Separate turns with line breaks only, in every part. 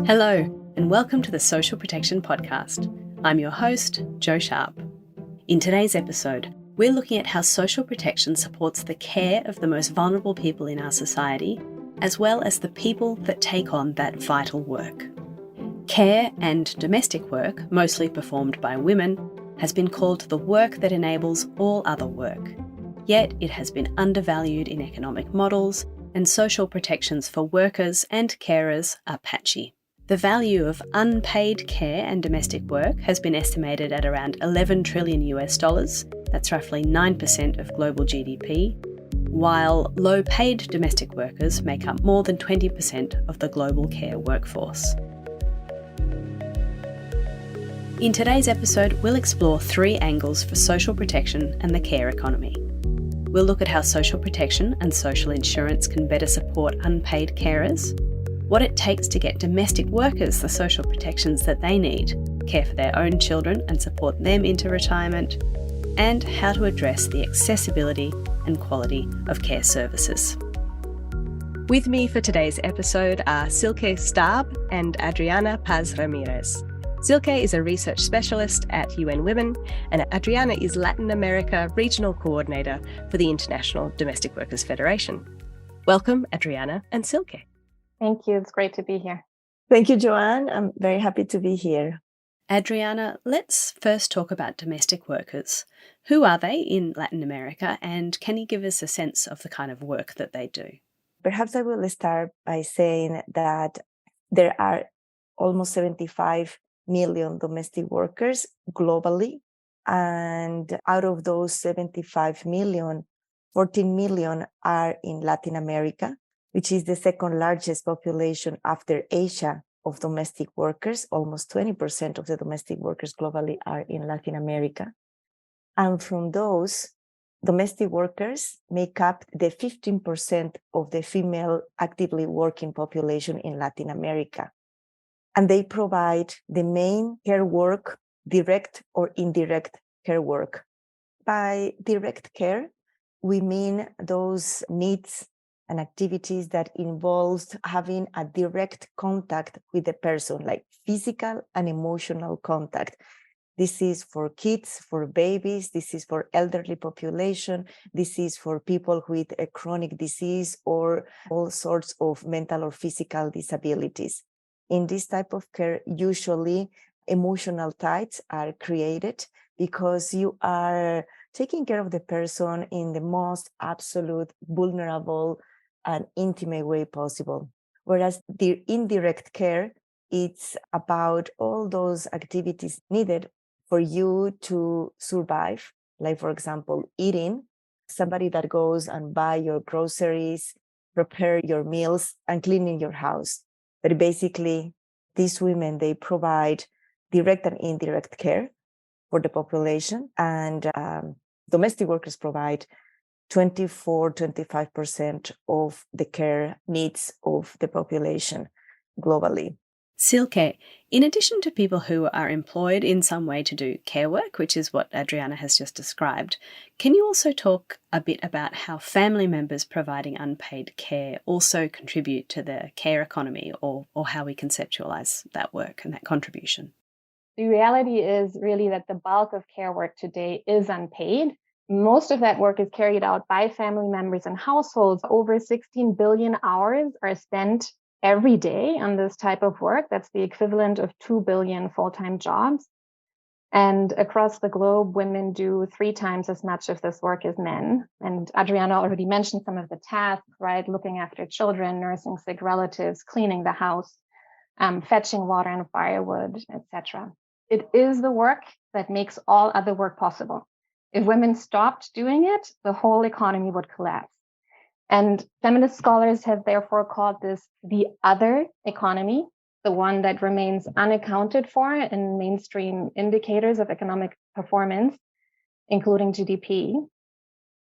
Hello, and welcome to the Social Protection Podcast. I'm your host, Jo Sharp. In today's episode, we're looking at how social protection supports the care of the most vulnerable people in our society, as well as the people that take on that vital work. Care and domestic work, mostly performed by women, has been called the work that enables all other work. Yet it has been undervalued in economic models, and social protections for workers and carers are patchy. The value of unpaid care and domestic work has been estimated at around $11 trillion US, that's roughly 9% of global GDP, while low-paid domestic workers make up more than 20% of the global care workforce. In today's episode, we'll explore three angles for social protection and the care economy. We'll look at how social protection and social insurance can better support unpaid carers, what it takes to get domestic workers the social protections that they need, care for their own children and support them into retirement, and how to address the accessibility and quality of care services. With me for today's episode are Silke Staab and Adriana Ramírez. Silke is a research specialist at UN Women, and Adriana is Latin America Regional Coordinator for the International Domestic Workers Federation. Welcome, Adriana and Silke.
Thank you. It's great to be here.
Thank you, Joanne. I'm very happy to be here.
Adriana, let's first talk about domestic workers. Who are they in Latin America, and can you give us a sense of the kind of work that they do?
Perhaps I will start by saying that there are almost 75 million domestic workers globally. And out of those 75 million, 14 million are in Latin America, which is the second largest population after Asia of domestic workers. Almost 20% of the domestic workers globally are in Latin America. And from those, domestic workers make up the 15% of the female actively working population in Latin America. And they provide the main care work, direct or indirect care work. By direct care, we mean those needs and activities that involves having a direct contact with the person, like physical and emotional contact. This is for kids, for babies, this is for elderly population, this is for people with a chronic disease or all sorts of mental or physical disabilities. In this type of care, usually emotional ties are created because you are taking care of the person in the most absolute, vulnerable, and intimate way possible. Whereas the indirect care, it's about all those activities needed for you to survive, like, for example, eating, somebody that goes and buy your groceries, prepare your meals, and cleaning your house. But basically, these women, they provide direct and indirect care for the population, and domestic workers provide 25% of the care needs of the population globally.
Silke, in addition to people who are employed in some way to do care work, which is what Adriana has just described, can you also talk a bit about how family members providing unpaid care also contribute to the care economy, or how we conceptualize that work and that contribution?
The reality is really that the bulk of care work today is unpaid. Most of that work is carried out by family members and households. Over 16 billion hours are spent every day on this type of work. That's the equivalent of 2 billion full-time jobs. And across the globe, women do 3 times as much of this work as men. And Adriana already mentioned some of the tasks, right? Looking after children, nursing sick relatives, cleaning the house, fetching water and firewood, etc. It is the work that makes all other work possible. If women stopped doing it, the whole economy would collapse. And feminist scholars have therefore called this the other economy, the one that remains unaccounted for in mainstream indicators of economic performance, including GDP.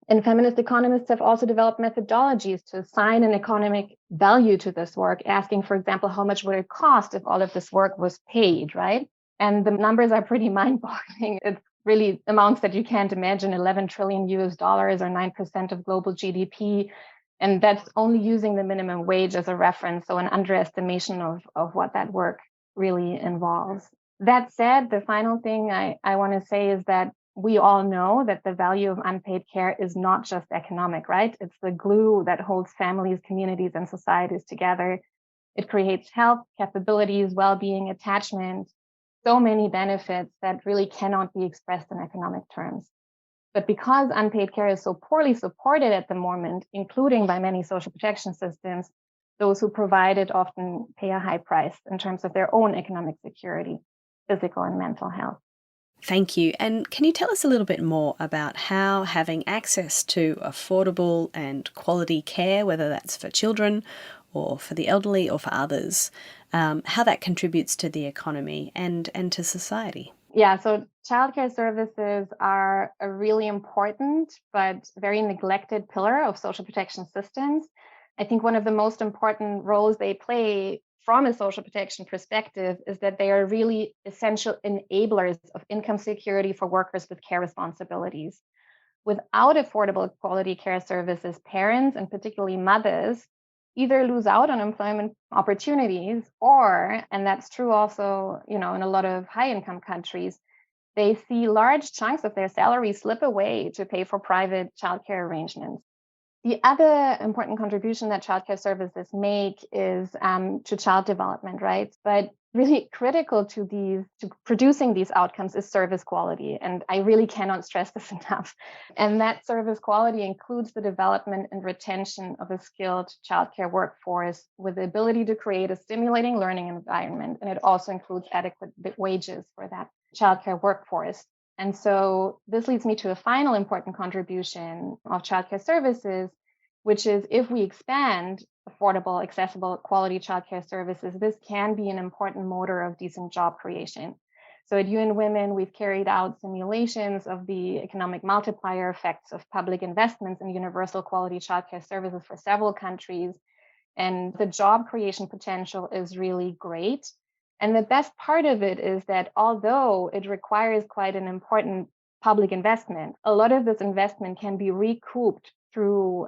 And feminist economists have also developed methodologies to assign an economic value to this work, asking, for example, how much would it cost if all of this work was paid, right? And the numbers are pretty mind-boggling. It's really amounts that you can't imagine, $11 trillion US, or 9% of global GDP. And that's only using the minimum wage as a reference, so an underestimation of what that work really involves. That said, the final thing I want to say is that we all know that the value of unpaid care is not just economic, right? It's the glue that holds families, communities, and societies together. It creates health, capabilities, well-being, attachment, so many benefits that really cannot be expressed in economic terms. But because unpaid care is so poorly supported at the moment, including by many social protection systems, those who provide it often pay a high price in terms of their own economic security, physical and mental health.
Thank you. And can you tell us a little bit more about how having access to affordable and quality care, whether that's for children or for the elderly or for others, how that contributes to the economy and to society?
Yeah, so childcare services are a really important but very neglected pillar of social protection systems. I think one of the most important roles they play from a social protection perspective is that they are really essential enablers of income security for workers with care responsibilities. Without affordable quality care services, parents, and particularly mothers, either lose out on employment opportunities or, and that's true also, in a lot of high income countries, they see large chunks of their salary slip away to pay for private childcare arrangements. The other important contribution that childcare services make is to child development, right? But really critical to producing these outcomes is service quality. And I really cannot stress this enough. And that service quality includes the development and retention of a skilled childcare workforce with the ability to create a stimulating learning environment. And it also includes adequate wages for that childcare workforce. And so this leads me to a final important contribution of childcare services, which is if we expand affordable, accessible, quality childcare services, this can be an important motor of decent job creation. So at UN Women, we've carried out simulations of the economic multiplier effects of public investments in universal quality childcare services for several countries. And the job creation potential is really great. And the best part of it is that although it requires quite an important public investment, a lot of this investment can be recouped through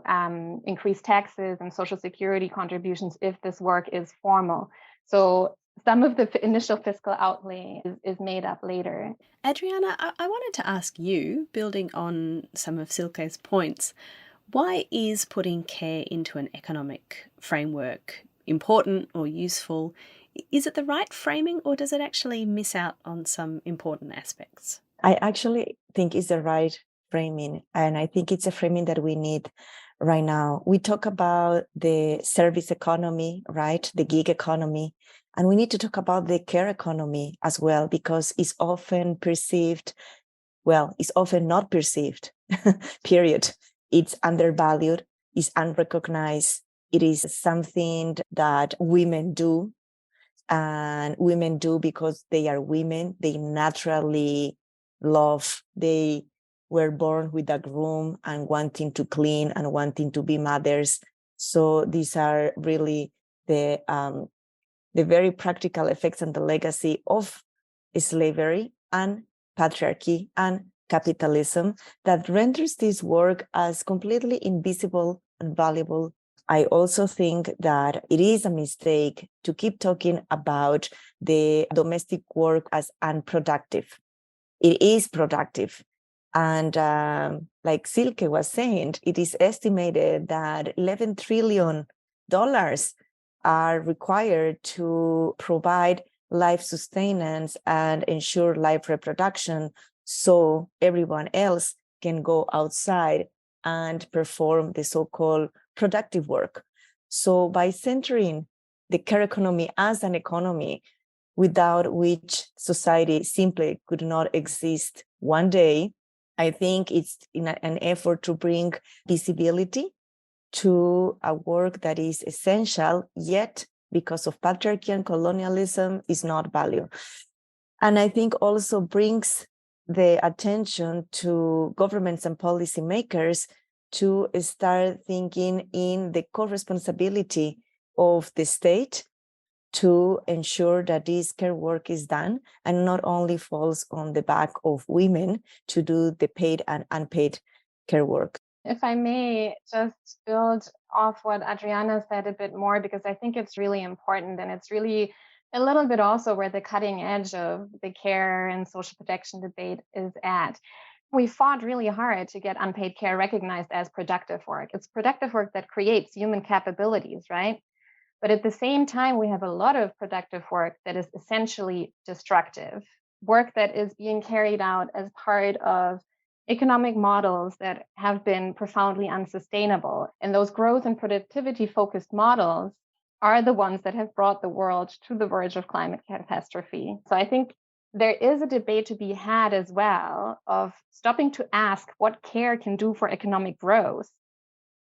increased taxes and social security contributions if this work is formal. So some of the initial fiscal outlay is made up later.
Adriana, I wanted to ask you, building on some of Silke's points, why is putting care into an economic framework important or useful? Is it the right framing, or does it actually miss out on some important aspects?
I actually think it's the right framing, and I think it's a framing that we need right now. We talk about the service economy, right? The gig economy, and we need to talk about the care economy as well, because it's often perceived, well, it's often not perceived, period. It's undervalued, it's unrecognized. It is something that women do, and women do because they are women. They naturally love, they were born with that room and wanting to clean and wanting to be mothers. So these are really the very practical effects and the legacy of slavery and patriarchy and capitalism that renders this work as completely invisible and valuable. I also think that it is a mistake to keep talking about the domestic work as unproductive. It is productive. And like Silke was saying, it is estimated that $11 trillion are required to provide life sustenance and ensure life reproduction so everyone else can go outside and perform the so-called productive work. So by centering the care economy as an economy without which society simply could not exist one day, I think it's in an effort to bring visibility to a work that is essential, yet because of patriarchy and colonialism is not valued. And I think also brings the attention to governments and policymakers to start thinking in the co-responsibility of the state to ensure that this care work is done and not only falls on the back of women to do the paid and unpaid care work.
If I may just build off what Adriana said a bit more, because I think it's really important, and it's really a little bit also where the cutting edge of the care and social protection debate is at. We fought really hard to get unpaid care recognized as productive work. It's productive work that creates human capabilities, right? But at the same time, we have a lot of productive work that is essentially destructive, work that is being carried out as part of economic models that have been profoundly unsustainable. And those growth and productivity focused models are the ones that have brought the world to the verge of climate catastrophe. So I think there is a debate to be had as well of stopping to ask what care can do for economic growth,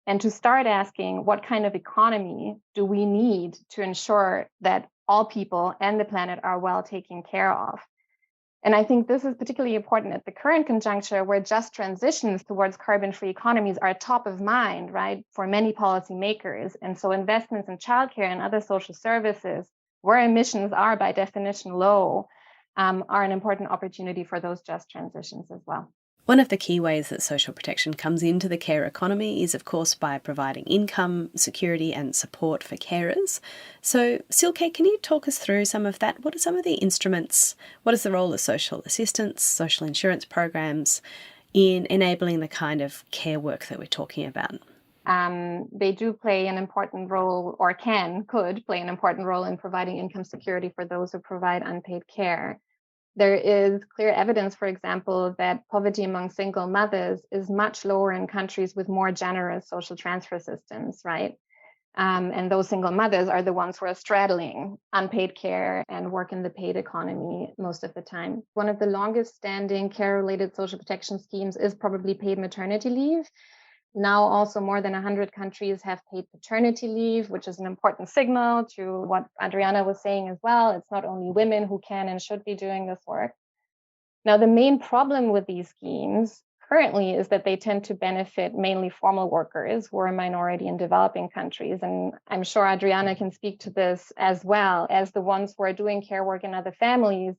and to start asking what kind of economy do we need to ensure that all people and the planet are well taken care of. And I think this is particularly important at the current conjuncture where just transitions towards carbon-free economies are top of mind, right, for many policymakers. And so investments in childcare and other social services, where emissions are by definition low, are an important opportunity for those just transitions as well.
One of the key ways that social protection comes into the care economy is, of course, by providing income, security and support for carers. So, Silke, can you talk us through some of that? What are some of the instruments? What is the role of social assistance, social insurance programs in enabling the kind of care work that we're talking about?
They do play an important role, or could play an important role in providing income security for those who provide unpaid care. There is clear evidence, for example, that poverty among single mothers is much lower in countries with more generous social transfer systems, right? And those single mothers are the ones who are straddling unpaid care and work in the paid economy most of the time. One of the longest standing care-related social protection schemes is probably paid maternity leave. Now also more than 100 countries have paid paternity leave, which is an important signal to what Adriana was saying as well. It's not only women who can and should be doing this work. Now, the main problem with these schemes currently is that they tend to benefit mainly formal workers who are a minority in developing countries. And I'm sure Adriana can speak to this as well as the ones who are doing care work in other families.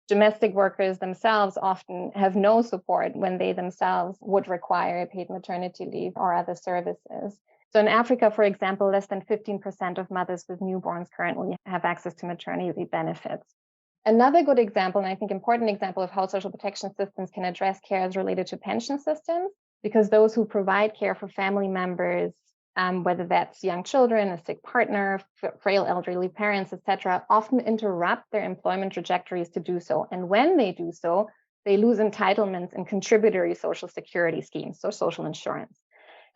Domestic workers themselves often have no support when they themselves would require paid maternity leave or other services. So in Africa, for example, less than 15% of mothers with newborns currently have access to maternity benefits. Another good example, and I think important example of how social protection systems can address care is related to pension systems, because those who provide care for family members, whether that's young children, a sick partner, frail elderly parents, etc., often interrupt their employment trajectories to do so. And when they do so, they lose entitlements in contributory social security schemes, so social insurance.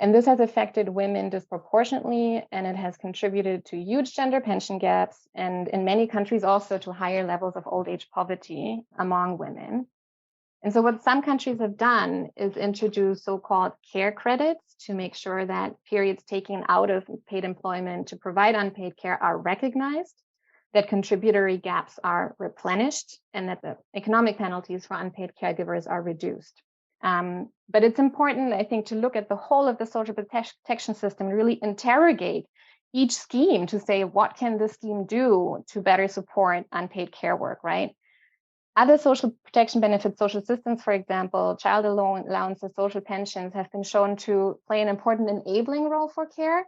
And this has affected women disproportionately, and it has contributed to huge gender pension gaps, and in many countries also to higher levels of old age poverty among women. And so what some countries have done is introduce so-called care credits to make sure that periods taken out of paid employment to provide unpaid care are recognized, that contributory gaps are replenished, and that the economic penalties for unpaid caregivers are reduced. But it's important, I think, to look at the whole of the social protection system and really interrogate each scheme to say, what can this scheme do to better support unpaid care work, right? Other social protection benefits, social assistance, for example, child allowances, social pensions have been shown to play an important enabling role for care.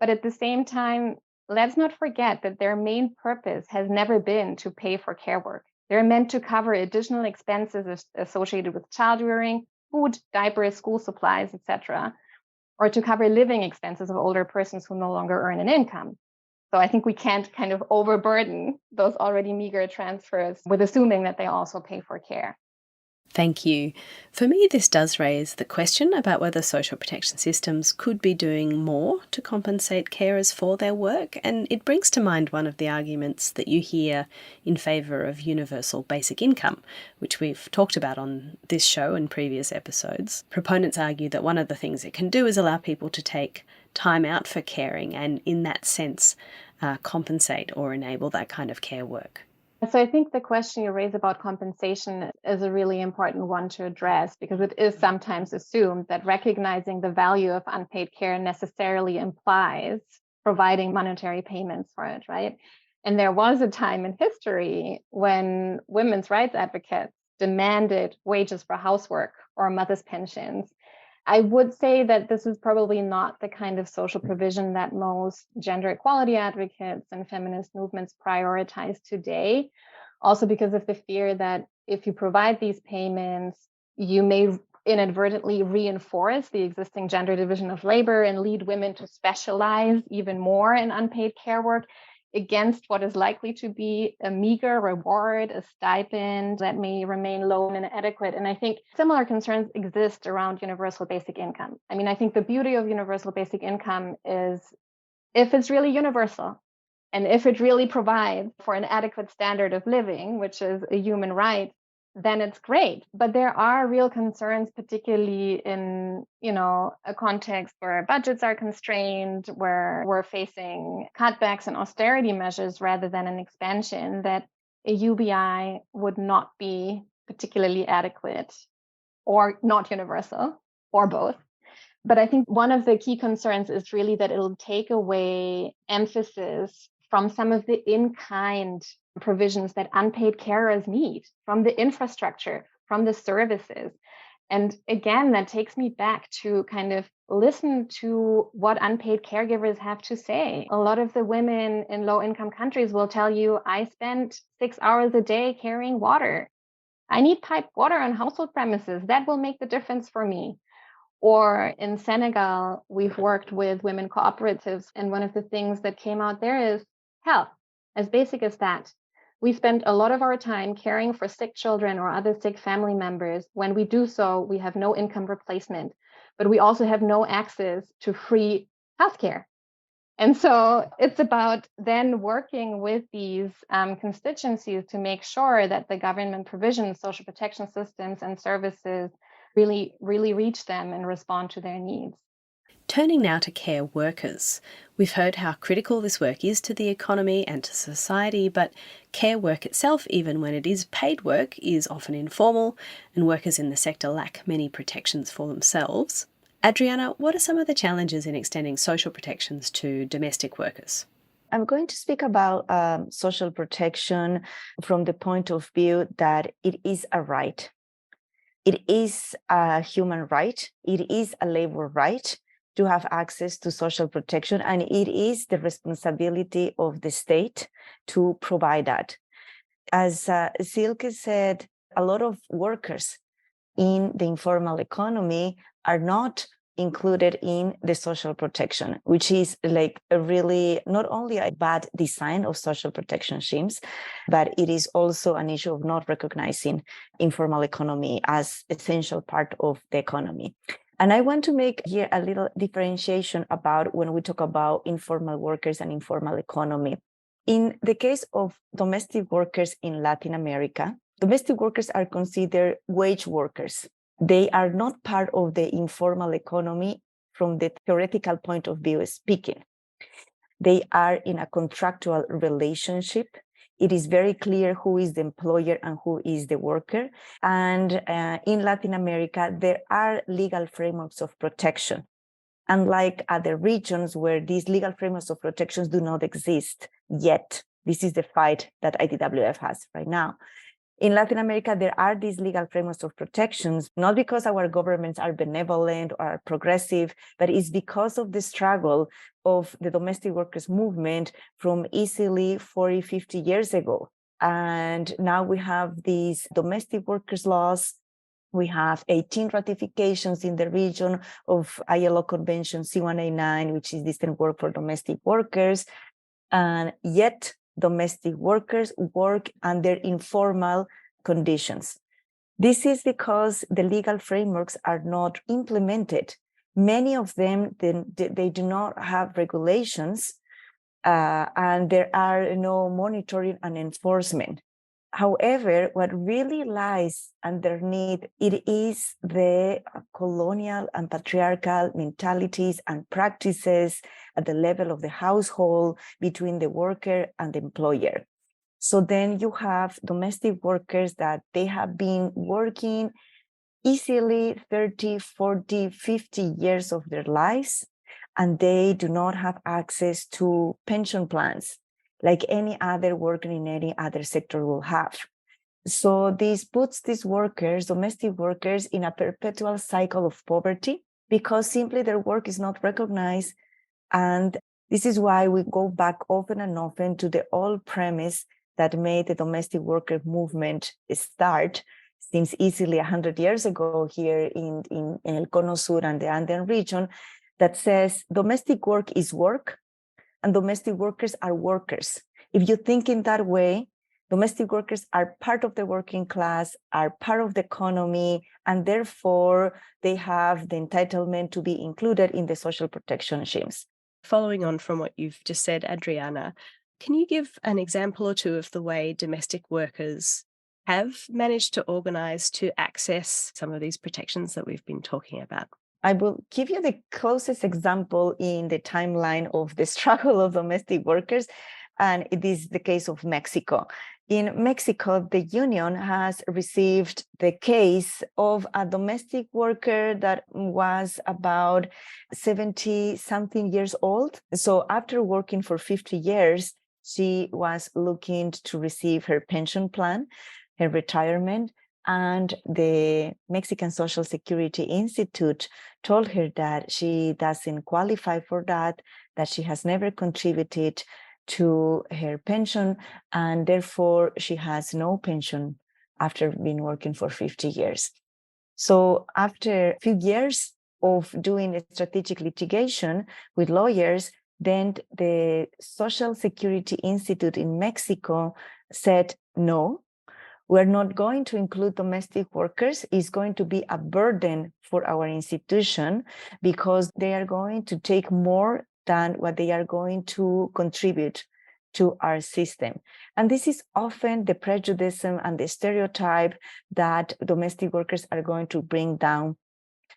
But at the same time, let's not forget that their main purpose has never been to pay for care work. They're meant to cover additional expenses associated with child rearing, food, diapers, school supplies, etc., or to cover living expenses of older persons who no longer earn an income. So I think we can't kind of overburden those already meager transfers with assuming that they also pay for care.
Thank you. For me, this does raise the question about whether social protection systems could be doing more to compensate carers for their work, and it brings to mind one of the arguments that you hear in favour of universal basic income, which we've talked about on this show and previous episodes. Proponents argue that one of the things it can do is allow people to take time out for caring and, in that sense, compensate or enable that kind of care work.
So I think the question you raise about compensation is a really important one to address, because it is sometimes assumed that recognizing the value of unpaid care necessarily implies providing monetary payments for it, right? And there was a time in history when women's rights advocates demanded wages for housework or mothers' pensions. I would say that this is probably not the kind of social provision that most gender equality advocates and feminist movements prioritize today. Also because of the fear that if you provide these payments, you may inadvertently reinforce the existing gender division of labor and lead women to specialize even more in unpaid care work against what is likely to be a meager reward, a stipend that may remain low and inadequate. And I think similar concerns exist around universal basic income. I mean, I think the beauty of universal basic income is if it's really universal and if it really provides for an adequate standard of living, which is a human right, then it's great. But there are real concerns, particularly in, a context where budgets are constrained, where we're facing cutbacks and austerity measures rather than an expansion, that a UBI would not be particularly adequate or not universal or both. But I think one of the key concerns is really that it'll take away emphasis from some of the in-kind provisions that unpaid carers need, from the infrastructure, from the services. And again, that takes me back to kind of listen to what unpaid caregivers have to say. A lot of the women in low-income countries will tell you, I spend 6 hours a day carrying water. I need piped water on household premises. That will make the difference for me. Or in Senegal, we've worked with women cooperatives, and one of the things that came out there is health, as basic as that. We spend a lot of our time caring for sick children or other sick family members. When we do so, we have no income replacement, but we also have no access to free healthcare. And so it's about then working with these constituencies to make sure that the government provisions, social protection systems, and services really reach them and respond to their needs.
Turning now to care workers. We've heard how critical this work is to the economy and to society, but care work itself, even when it is paid work, is often informal, and workers in the sector lack many protections for themselves. Adriana, what are some of the challenges in extending social protections to domestic workers?
I'm going to speak about social protection from the point of view that it is a right. It is a human right. It is a labor right to have access to social protection, and it is the responsibility of the state to provide that. As Silke said, a lot of workers in the informal economy are not included in the social protection, which is like a really not only a bad design of social protection schemes, but it is also an issue of not recognizing informal economy as essential part of the economy. And I want to make here a little differentiation about when we talk about informal workers and informal economy. In the case of domestic workers in Latin America, domestic workers are considered wage workers. They are not part of the informal economy from the theoretical point of view speaking. They are in a contractual relationship. It is very clear who is the employer and who is the worker. And in Latin America, there are legal frameworks of protection, unlike other regions where these legal frameworks of protections do not exist yet. This is the fight that IDWF has right now. In Latin America, there are these legal frameworks of protections, not because our governments are benevolent or progressive, but it's because of the struggle of the domestic workers movement from easily 40, 50 years ago. And now we have these domestic workers laws. We have 18 ratifications in the region of ILO Convention C189, which is decent work for domestic workers. And yet, domestic workers work under informal conditions. This is because the legal frameworks are not implemented. Many of them, they do not have regulations, and there are no monitoring and enforcement. However, what really lies underneath it is the colonial and patriarchal mentalities and practices at the level of the household between the worker and the employer. So then you have domestic workers that they have been working easily 30, 40, 50 years of their lives, and they do not have access to pension plans like any other worker in any other sector will have. So this puts these workers, domestic workers, in a perpetual cycle of poverty. because simply their work is not recognized. And this is why we go back often and often to the old premise that made the domestic worker movement start, seems easily 100 years ago here in El Cono Sur and the Andean region, that says domestic work is work and domestic workers are workers. If you think in that way, domestic workers are part of the working class, are part of the economy, and therefore they have the entitlement to be included in the social protection schemes.
Following on from what you've just said, Adriana, can you give an example or two of the way domestic workers have managed to organise to access some of these protections that we've been talking about?
I will give you the closest example in the timeline of the struggle of domestic workers, and it is the case of Mexico. In Mexico, the union has received the case of a domestic worker that was about 70-something years old. So after working for 50 years, she was looking to receive her pension plan, her retirement, and the Mexican Social Security Institute told her that she doesn't qualify for that she has never contributed to her pension, and therefore she has no pension after being working for 50 years. So after a few years of doing strategic litigation with lawyers, then the Social Security Institute in Mexico said, no, we're not going to include domestic workers. It's going to be a burden for our institution because they are going to take more than what they are going to contribute to our system. And this is often the prejudice and the stereotype that domestic workers are going to bring down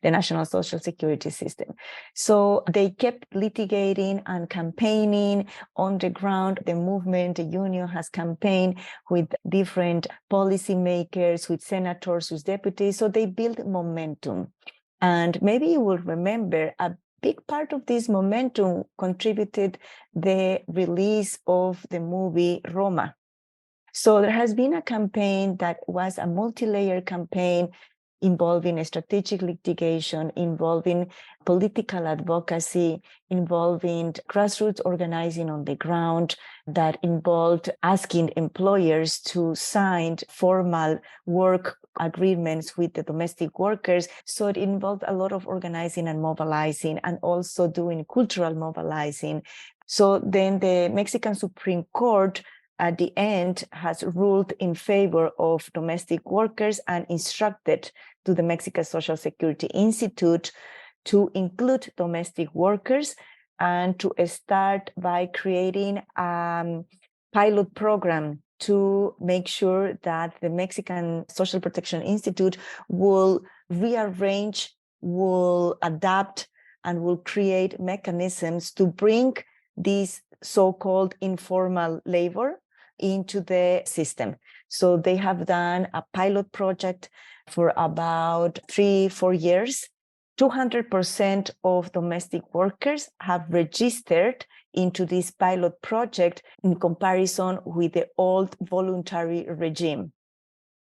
the national social security system. So they kept litigating and campaigning on the ground. The movement, the union has campaigned with different policymakers, with senators, with deputies. So they built momentum. And maybe you will remember a big part of this momentum contributed the release of the movie Roma. So there has been a campaign that was a multi-layer campaign involving a strategic litigation, involving political advocacy, involving grassroots organizing on the ground, that involved asking employers to sign formal work agreements with the domestic workers. So it involved a lot of organizing and mobilizing, and also doing cultural mobilizing. So then the Mexican Supreme Court at the end has ruled in favor of domestic workers and instructed to the Mexican Social Security Institute to include domestic workers and to start by creating a pilot program to make sure that the Mexican Social Protection Institute will rearrange, will adapt, and will create mechanisms to bring this so-called informal labor into the system. So they have done a pilot project for about 3-4 years. 200% of domestic workers have registered into this pilot project in comparison with the old voluntary regime.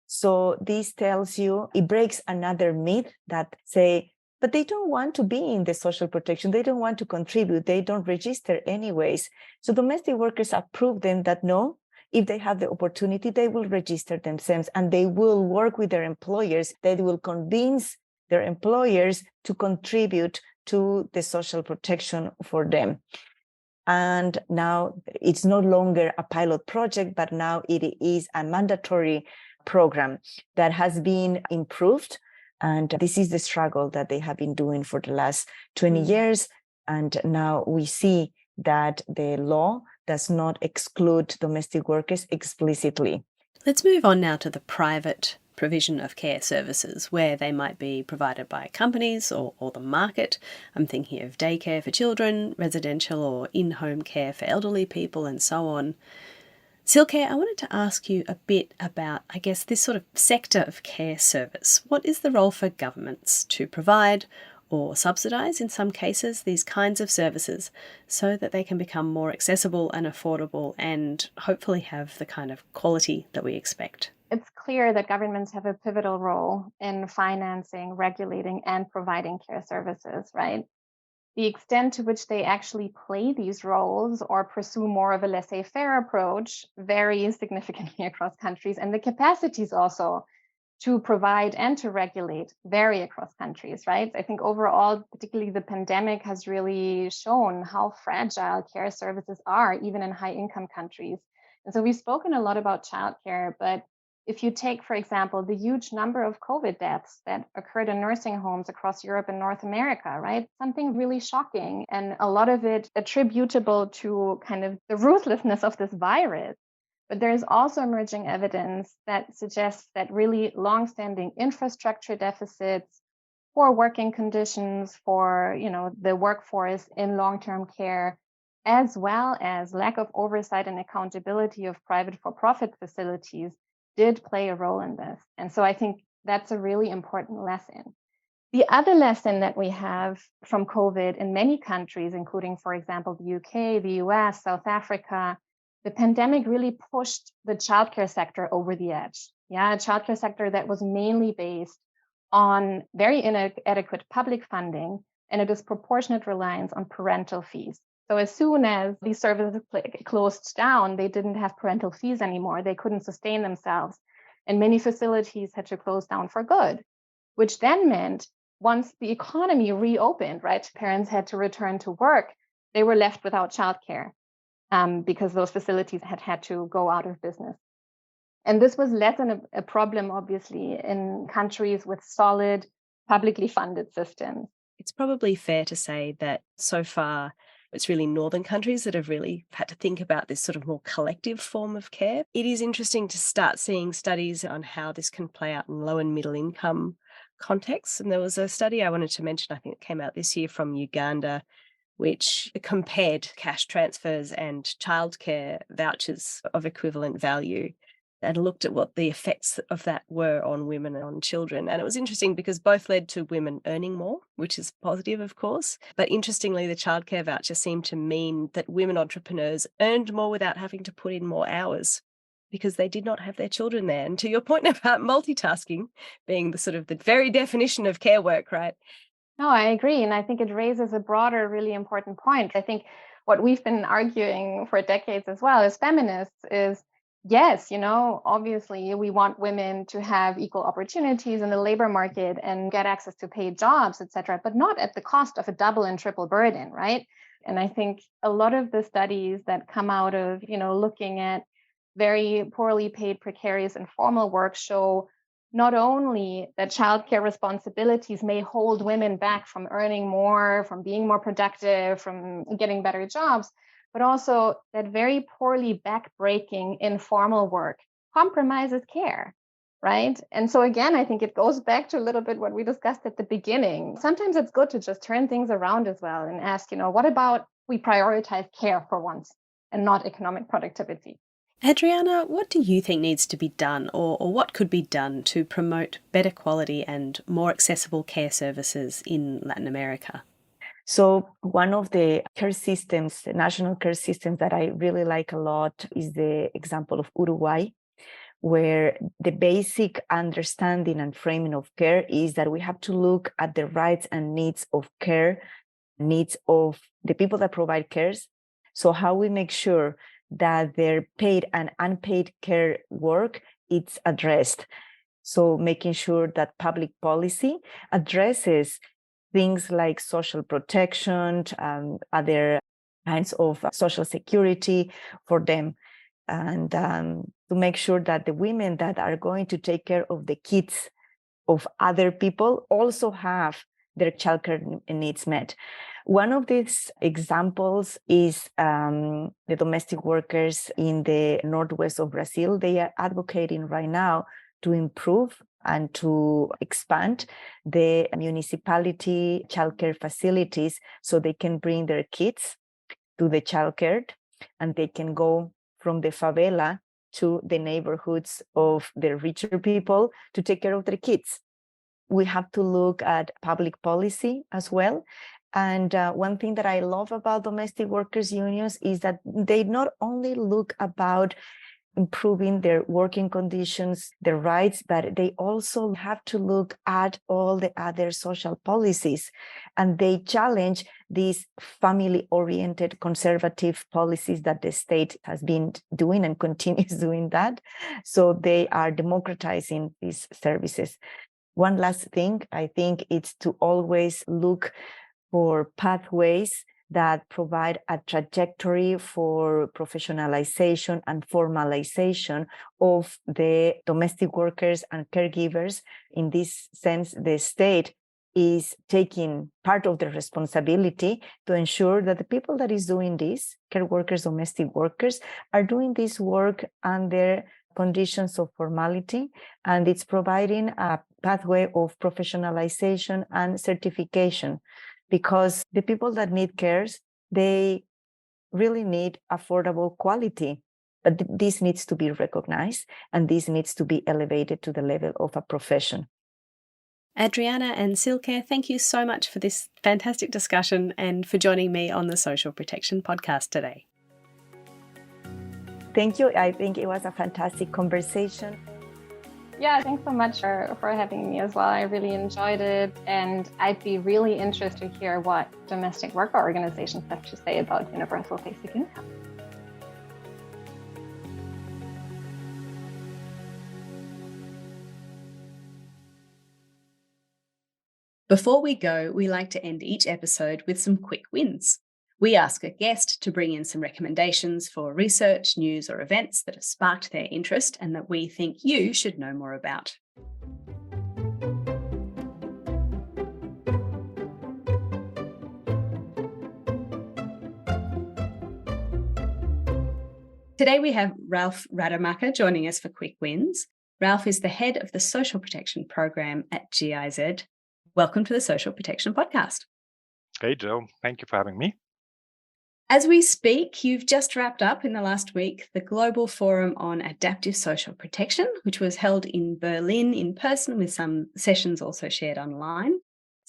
So this tells you, it breaks another myth that say, but they don't want to be in the social protection. They don't want to contribute. They don't register anyways. So domestic workers have proven that no, if they have the opportunity, they will register themselves and they will work with their employers. They will convince their employers to contribute to the social protection for them. And now it's no longer a pilot project, but now it is a mandatory program that has been improved. And this is the struggle that they have been doing for the last 20 years. And now we see that the law does not exclude domestic workers explicitly.
Let's move on now to the private provision of care services, where they might be provided by companies or the market. I'm thinking of daycare for children, residential or in-home care for elderly people, and so on. Silke, I wanted to ask you a bit about, I guess, this sort of sector of care service. What is the role for governments to provide or subsidise, in some cases, these kinds of services so that they can become more accessible and affordable and hopefully have the kind of quality that we expect?
It's clear that governments have a pivotal role in financing, regulating, and providing care services, right? The extent to which they actually play these roles or pursue more of a laissez-faire approach varies significantly across countries, and the capacities also to provide and to regulate vary across countries, right? I think overall, particularly the pandemic has really shown how fragile care services are, even in high-income countries. And so we've spoken a lot about childcare, but if you take, for example, the huge number of COVID deaths that occurred in nursing homes across Europe and North America, right? Something really shocking, and a lot of it attributable to kind of the ruthlessness of this virus. But there's also emerging evidence that suggests that really longstanding infrastructure deficits, poor working conditions for, the workforce in long-term care, as well as lack of oversight and accountability of private for-profit facilities did play a role in this. And so I think that's a really important lesson. The other lesson that we have from COVID in many countries, including, for example, the UK, the US, South Africa, the pandemic really pushed the childcare sector over the edge. Yeah, a childcare sector that was mainly based on very inadequate public funding and a disproportionate reliance on parental fees. So as soon as these services closed down, they didn't have parental fees anymore. They couldn't sustain themselves. And many facilities had to close down for good, which then meant once the economy reopened, right, parents had to return to work, they were left without childcare because those facilities had to go out of business. And this was less than a problem, obviously, in countries with solid publicly funded systems.
It's probably fair to say that so far it's really northern countries that have really had to think about this sort of more collective form of care. It is interesting to start seeing studies on how this can play out in low and middle income contexts. And there was a study I wanted to mention, I think it came out this year from Uganda, which compared cash transfers and childcare vouchers of equivalent value and looked at what the effects of that were on women and on children. And it was interesting because both led to women earning more, which is positive, of course. But interestingly, the childcare voucher seemed to mean that women entrepreneurs earned more without having to put in more hours because they did not have their children there. And to your point about multitasking being the sort of the very definition of care work, right?
No, I agree. And I think it raises a broader, really important point. I think what we've been arguing for decades as well as feminists is, yes, obviously we want women to have equal opportunities in the labor market and get access to paid jobs, et cetera, but not at the cost of a double and triple burden, right? And I think a lot of the studies that come out of, looking at very poorly paid, precarious, informal work show not only that childcare responsibilities may hold women back from earning more, from being more productive, from getting better jobs, but also that very poorly backbreaking informal work compromises care, right? And so again, I think it goes back to a little bit what we discussed at the beginning. Sometimes it's good to just turn things around as well and ask, what about we prioritize care for once and not economic productivity?
Adriana, what do you think needs to be done or what could be done to promote better quality and more accessible care services in Latin America?
So one of the care systems, the national care systems that I really like a lot is the example of Uruguay, where the basic understanding and framing of care is that we have to look at the rights and needs of care, needs of the people that provide cares. So how we make sure that their paid and unpaid care work is addressed. So making sure that public policy addresses things like social protection, other kinds of social security for them, and to make sure that the women that are going to take care of the kids of other people also have their childcare needs met. One of these examples is the domestic workers in the northwest of Brazil. They are advocating right now to improve and to expand the municipality childcare facilities so they can bring their kids to the childcare and they can go from the favela to the neighborhoods of the richer people to take care of their kids. We have to look at public policy as well. And one thing that I love about domestic workers unions is that they not only look about improving their working conditions, their rights, but they also have to look at all the other social policies. And they challenge these family-oriented conservative policies that the state has been doing and continues doing that. So they are democratizing these services. One last thing, I think it's to always look for pathways that provide a trajectory for professionalization and formalization of the domestic workers and caregivers. In this sense, the state is taking part of the responsibility to ensure that the people that is doing this, care workers, domestic workers, are doing this work under conditions of formality, and it's providing a pathway of professionalization and certification. Because the people that need cares, they really need affordable quality. But this needs to be recognized, and this needs to be elevated to the level of a profession.
Adriana and Silke, thank you so much for this fantastic discussion and for joining me on the Social Protection podcast today.
Thank you. I think it was a fantastic conversation.
Yeah, thanks so much for having me as well. I really enjoyed it, and I'd be really interested to hear what domestic worker organizations have to say about universal basic income.
Before we go, we like to end each episode with some quick wins. We ask a guest to bring in some recommendations for research, news, or events that have sparked their interest and that we think you should know more about. Today we have Ralph Rademacher joining us for Quick Wins. Ralph is the head of the Social Protection Program at GIZ. Welcome to the Social Protection Podcast.
Hey, Joe. Thank you for having me.
As we speak, you've just wrapped up in the last week the Global Forum on Adaptive Social Protection, which was held in Berlin in person with some sessions also shared online.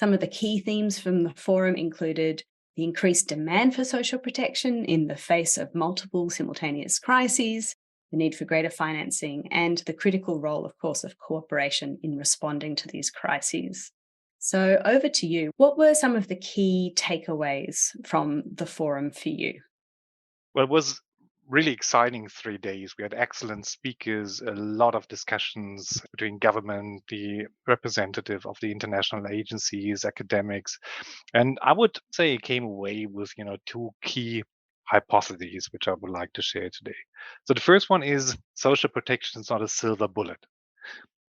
Some of the key themes from the forum included the increased demand for social protection in the face of multiple simultaneous crises, the need for greater financing, and the critical role, of course, of cooperation in responding to these crises. So over to you. What were some of the key takeaways from the forum for you?
Well, it was really exciting 3 days. We had excellent speakers, a lot of discussions between government, the representative of the international agencies, academics. And I would say it came away with, two key hypotheses, which I would like to share today. So the first one is social protection is not a silver bullet.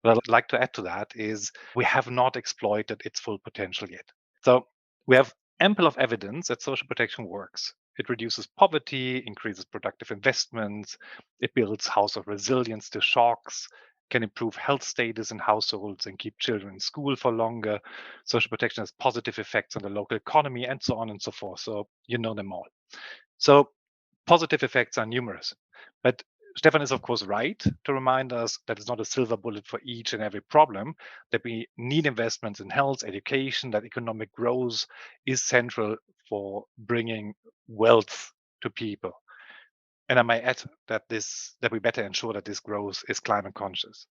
What I'd like to add to that is we have not exploited its full potential yet. So we have ample of evidence that social protection works. It reduces poverty, increases productive investments, it builds household resilience to shocks, can improve health status in households and keep children in school for longer. Social protection has positive effects on the local economy and so on and so forth. So you know them all. So positive effects are numerous. But Stefan is, of course, right to remind us that it's not a silver bullet for each and every problem, that we need investments in health, education, that economic growth is central for bringing wealth to people. And I might add that we better ensure that this growth is climate conscious.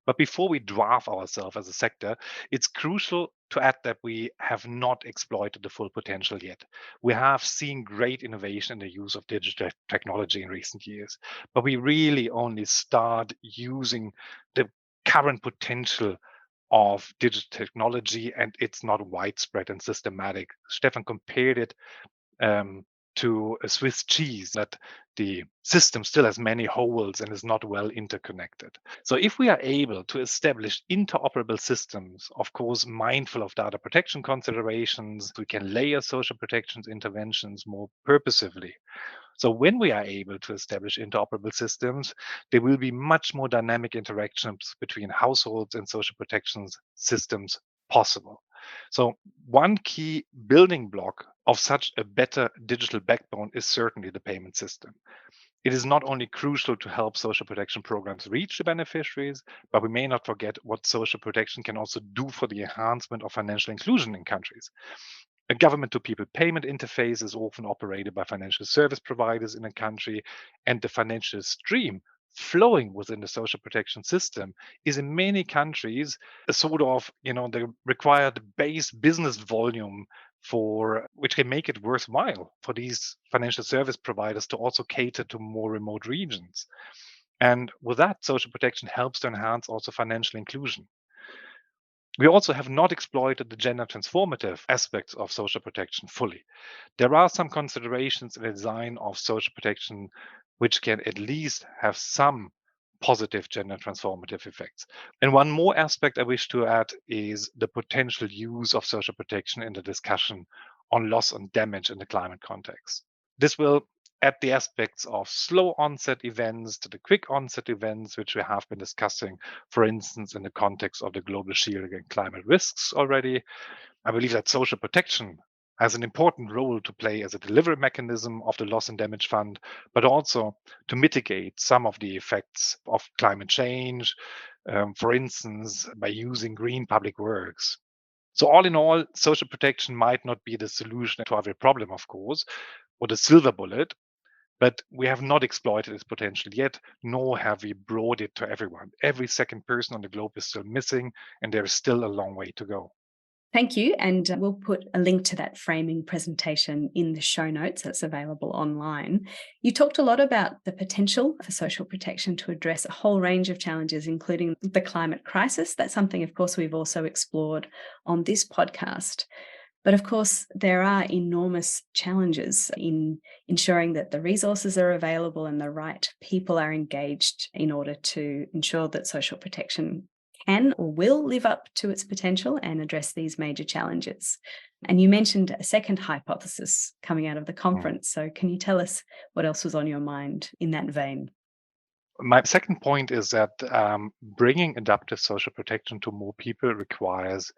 But before we dwarf ourselves as a sector, it's crucial to add that we have not exploited the full potential yet. We have seen great innovation in the use of digital technology in recent years, but we really only start using the current potential of digital technology, and it's not widespread and systematic. Stefan compared it to a Swiss cheese, that the system still has many holes and is not well interconnected. So if we are able to establish interoperable systems, of course, mindful of data protection considerations, we can layer social protections interventions more purposively. So when we are able to establish interoperable systems, there will be much more dynamic interactions between households and social protections systems possible. So one key building block of such a better digital backbone is certainly the payment system. It is not only crucial to help social protection programs reach the beneficiaries, but we may not forget what social protection can also do for the enhancement of financial inclusion in countries. A government-to-people payment interface is often operated by financial service providers in a country, and the financial stream flowing within the social protection system is in many countries a sort of, the required base business volume for which can make it worthwhile for these financial service providers to also cater to more remote regions. And with that, social protection helps to enhance also financial inclusion. We also have not exploited the gender transformative aspects of social protection fully. There are some considerations in the design of social protection which can at least have some positive gender transformative effects. And one more aspect I wish to add is the potential use of social protection in the discussion on loss and damage in the climate context. This will add the aspects of slow onset events to the quick onset events, which we have been discussing, for instance, in the context of the global shield against climate risks already. I believe that social protection has an important role to play as a delivery mechanism of the loss and damage fund, but also to mitigate some of the effects of climate change, for instance, by using green public works. So all in all, social protection might not be the solution to every problem, of course, or the silver bullet, but we have not exploited its potential yet, nor have we brought it to everyone. Every second person on the globe is still missing, and there is still a long way to go.
Thank you. And we'll put a link to that framing presentation in the show notes that's available online. You talked a lot about the potential for social protection to address a whole range of challenges, including the climate crisis. That's something, of course, we've also explored on this podcast. But of course, there are enormous challenges in ensuring that the resources are available and the right people are engaged in order to ensure that social protection can or will live up to its potential and address these major challenges. And you mentioned a second hypothesis coming out of the conference. So can you tell us what else was on your mind in that vein?
My second point is that bringing adaptive social protection to more people requires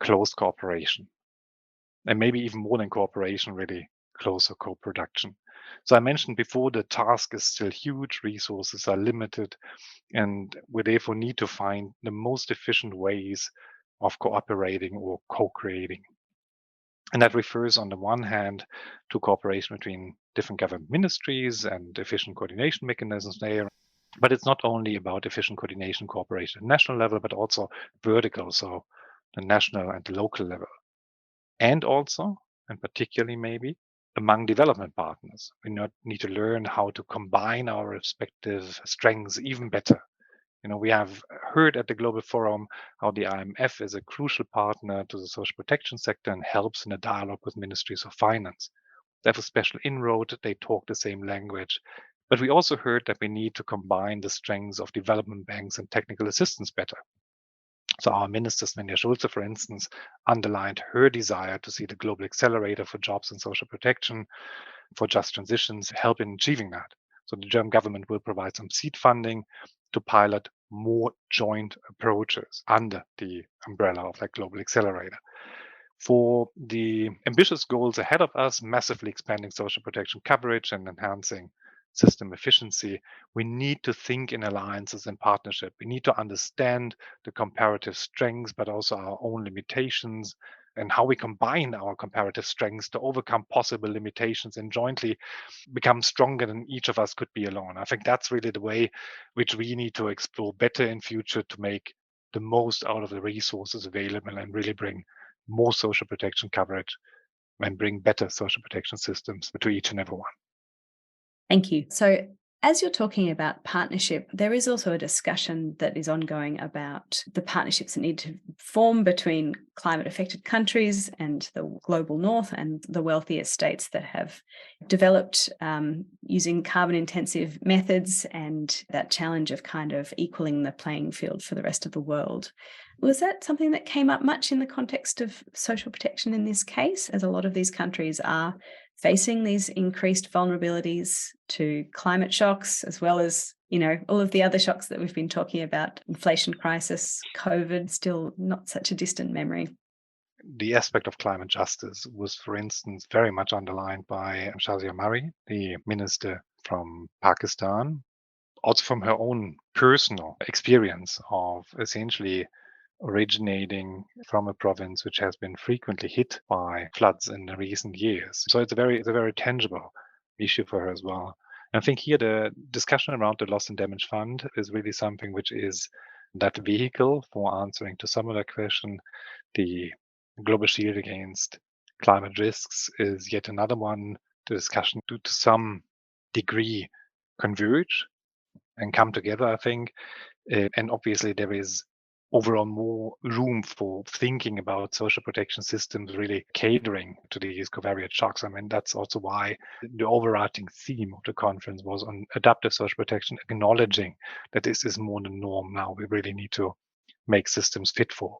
close cooperation. And maybe even more than cooperation, really closer co-production. So I mentioned before, the task is still huge, resources are limited, and we therefore need to find the most efficient ways of cooperating or co-creating. And that refers on the one hand to cooperation between different government ministries and efficient coordination mechanisms there. But it's not only about efficient coordination cooperation at national level, but also vertical, so the national and the local level. And also, and particularly maybe, among development partners. We need to learn how to combine our respective strengths even better. We have heard at the Global Forum how the IMF is a crucial partner to the social protection sector and helps in a dialogue with ministries of finance. They have a special inroad, they talk the same language. But we also heard that we need to combine the strengths of development banks and technical assistance better. So our minister, Svenja Schulze, for instance, underlined her desire to see the global accelerator for jobs and social protection for just transitions help in achieving that. So the German government will provide some seed funding to pilot more joint approaches under the umbrella of that global accelerator. For the ambitious goals ahead of us, massively expanding social protection coverage and enhancing system efficiency, we need to think in alliances and partnership. We need to understand the comparative strengths, but also our own limitations and how we combine our comparative strengths to overcome possible limitations and jointly become stronger than each of us could be alone. I think that's really the way which we need to explore better in future to make the most out of the resources available and really bring more social protection coverage and bring better social protection systems to each and every one.
Thank you. So as you're talking about partnership, there is also a discussion that is ongoing about the partnerships that need to form between climate-affected countries and the global north and the wealthier states that have developed using carbon-intensive methods, and that challenge of kind of equaling the playing field for the rest of the world. Was that something that came up much in the context of social protection in this case, as a lot of these countries are facing these increased vulnerabilities to climate shocks, as well as, all of the other shocks that we've been talking about, inflation crisis, COVID, still not such a distant memory?
The aspect of climate justice was, for instance, very much underlined by Shazia Mari, the minister from Pakistan, also from her own personal experience of essentially originating from a province which has been frequently hit by floods in the recent years. So it's a very tangible issue for her as well. I think here the discussion around the loss and damage fund is really something which is that vehicle for answering to some of the question. The global shield against climate risks is yet another one. The discussion to some degree converge and come together, I think. And obviously there is overall more room for thinking about social protection systems really catering to these covariate shocks. I mean, that's also why the overarching theme of the conference was on adaptive social protection, acknowledging that this is more the norm now. We really need to make systems fit for.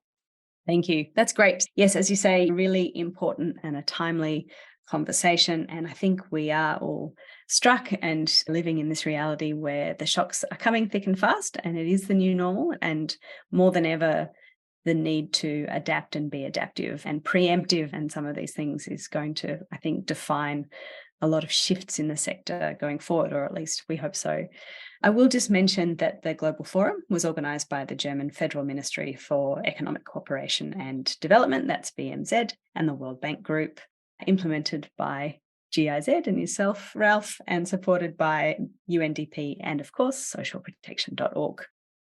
Thank you. That's great. Yes, as you say, really important and a timely conversation. And I think we are all struck and living in this reality where the shocks are coming thick and fast, and it is the new normal. And more than ever, the need to adapt and be adaptive and preemptive and some of these things is going to, I think, define a lot of shifts in the sector going forward, or at least we hope so. I will just mention that the Global Forum was organised by the German Federal Ministry for Economic Cooperation and Development, that's BMZ, and the World Bank Group, implemented by GIZ and yourself, Ralph, and supported by UNDP and, of course, socialprotection.org.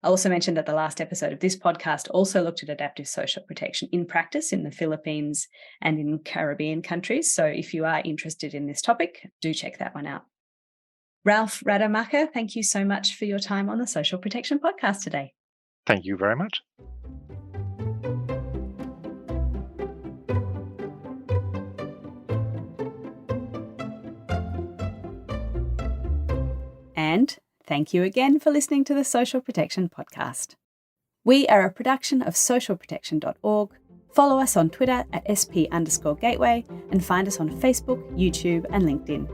I also mentioned that the last episode of this podcast also looked at adaptive social protection in practice in the Philippines and in Caribbean countries. So if you are interested in this topic, do check that one out. Ralph Rademacher, thank you so much for your time on the Social Protection Podcast today.
Thank you very much.
And thank you again for listening to the Social Protection Podcast. We are a production of socialprotection.org. Follow us on Twitter at SP_gateway and find us on Facebook, YouTube, and LinkedIn.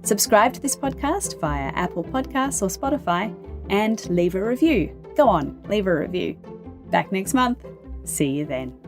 Subscribe to this podcast via Apple Podcasts or Spotify and leave a review. Go on, leave a review. Back next month. See you then.